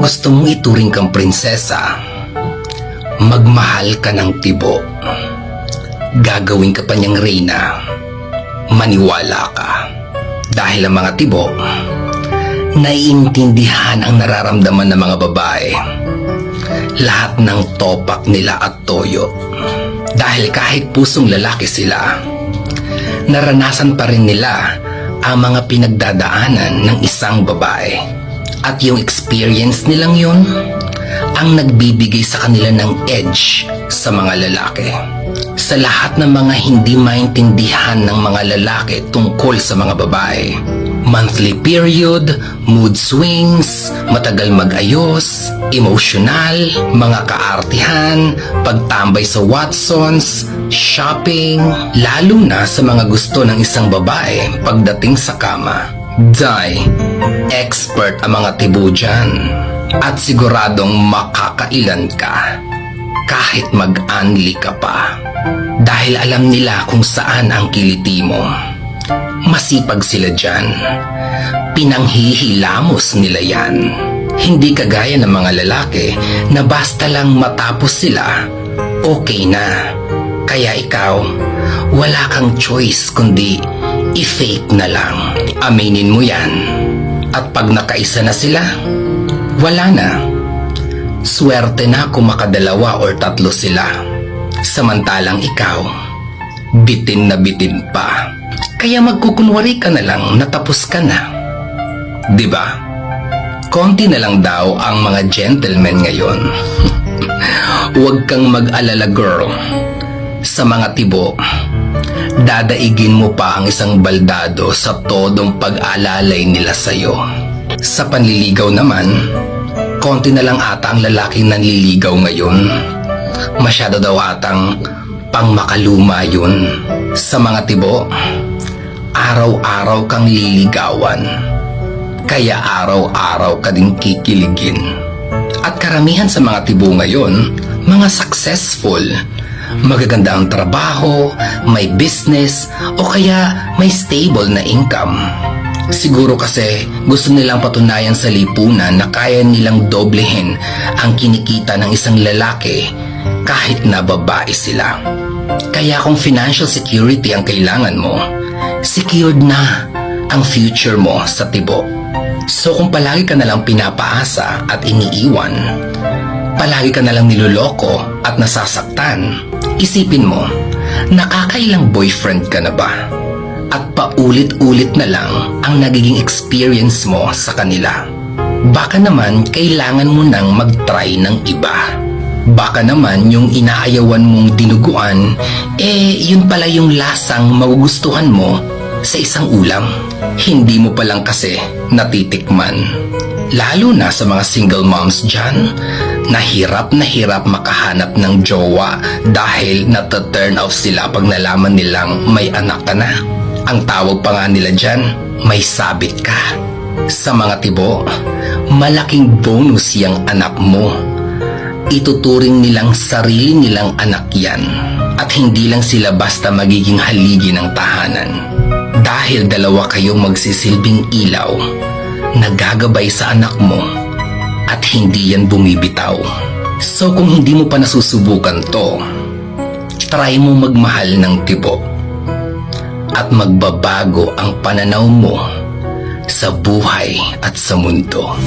Kung gusto mong ituring kang prinsesa, magmahal ka ng tibo. Gagawin ka pa niyang reyna. Maniwala ka. Dahil ang mga tibo, naiintindihan ang nararamdaman ng mga babae. Lahat ng topak nila at toyo. Dahil kahit pusong lalaki sila, naranasan pa rin nila ang mga pinagdadaanan ng isang babae. At yung experience nilang yun, ang nagbibigay sa kanila ng edge sa mga lalaki. Sa lahat ng mga hindi maintindihan ng mga lalaki tungkol sa mga babae, monthly period, mood swings, matagal mag-ayos, emosyonal, mga kaartihan, pagtambay sa Watsons, shopping, lalo na sa mga gusto ng isang babae pagdating sa kama. Expert ang mga tibo dyan at siguradong makakailan ka kahit mag-unli ka pa dahil alam nila kung saan ang kiliti mo. Masipag sila dyan. Pinanghihilamos nila yan. Hindi kagaya ng mga lalaki na basta lang matapos sila, okay na. Kaya ikaw, wala kang choice kundi i-fake na lang. Aminin mo yan. At pag nakaisa na sila, wala na. Swerte na kung makadalawa or tatlo sila. Samantalang ikaw, bitin na bitin pa. Kaya magkukunwari ka na lang na tapos ka na. Diba? Konti na lang daw ang mga gentlemen ngayon. Huwag kang mag-alala, girl. Sa mga tibo, dadaigin mo pa ang isang baldado sa todong pag-alalay nila sa'yo. Sa panliligaw naman, konti na lang ata ang lalaking nanliligaw ngayon. Masyado daw atang pang makaluma yun. Sa mga tibo, araw-araw kang liligawan. Kaya araw-araw ka din kikiligin. At karamihan sa mga tibo ngayon, mga successful, magaganda ang trabaho, may business, o kaya may stable na income. Siguro kasi gusto nilang patunayan sa lipunan na kaya nilang doblehin ang kinikita ng isang lalaki kahit na babae sila. Kaya kung financial security ang kailangan mo, secured na ang future mo sa tibo. So kung palagi ka nalang pinapaasa at iniiwan, palagi ka nalang niloloko at nasasaktan, isipin mo, nakakailang boyfriend ka na ba? At paulit-ulit na lang ang nagiging experience mo sa kanila. Baka naman kailangan mo nang mag-try ng iba. Baka naman yung inaayawan mong dinuguan, yun pala yung lasang magugustuhan mo sa isang ulam. Hindi mo pa lang kasi natitikman. Lalo na sa mga single moms dyan, na hirap makahanap ng jowa dahil nata-turn off sila pag nalaman nilang may anak ka na. Ang tawag pa nga nila dyan, may sabit ka. Sa mga tibo, malaking bonus yung anak mo. Ituturing nilang sarili nilang anak yan. At hindi lang sila basta magiging haligi ng tahanan. Dahil dalawa kayong magsisilbing ilaw na gagabay sa anak mo at hindi yan bumibitaw. So kung hindi mo pa nasusubukan to, try mo magmahal ng tibo at magbabago ang pananaw mo sa buhay at sa mundo.